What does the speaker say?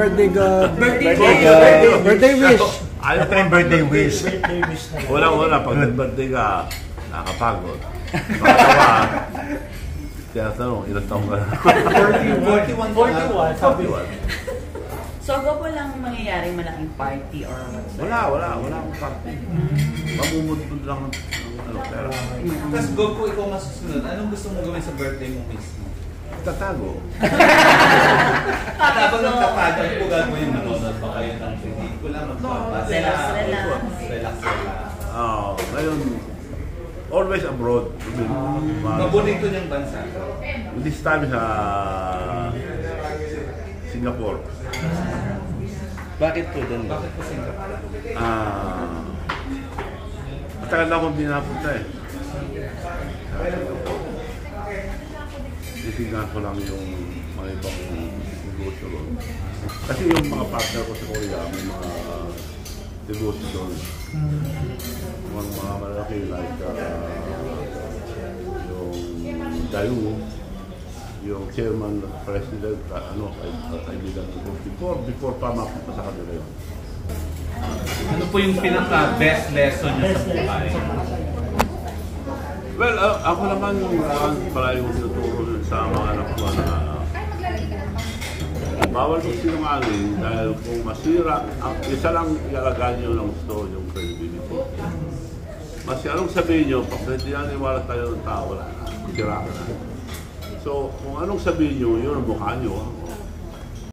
birthday God. Birthday wish. Ayaw ko yung birthday wish. Wala, pag nag-birthday ka, nakakapagod. Makatawa, kaya tanong, ilang taong ka na? 41. Sabi. So, go po lang mangyayari malaking party or whatsoever? Wala akong party. Mamumudmud lang ng pera. Tapos Goku, ikaw masusunod. Anong gusto mo gawin sa birthday mo mismo? Tatago. Habang nagtatago, po gagawin manonood ba kayo ng pelikula? Relax. Ngayon, always abroad. Paborito niyang bansa? This time sa Singapore. Bakit po doon? Bakit po Singapore? Matagal na akong pinapunta eh. Titignan ko lang yung mga ibang negosyo doon. Kasi yung mga partner ko sa Korea, may mga negosyo doon. Mga malaki like yung Daewoo, yung chairman, president, kaibigan ko before pa mapunta sa kanila yun. Ano po yung pinaka-best lesson niyo sa buhay? Well, ako naman palagi kong tinuturo sa mga anak ko na bawal kong sinungaling dahil kung masira, isa lang ilalagay nyo ng store yung credibility. Mas anong sabihin nyo, pag hindi naniwala tayo ng tao, wala na, masira ka na. So, kung anong sabihin nyo, yun ang mukha nyo.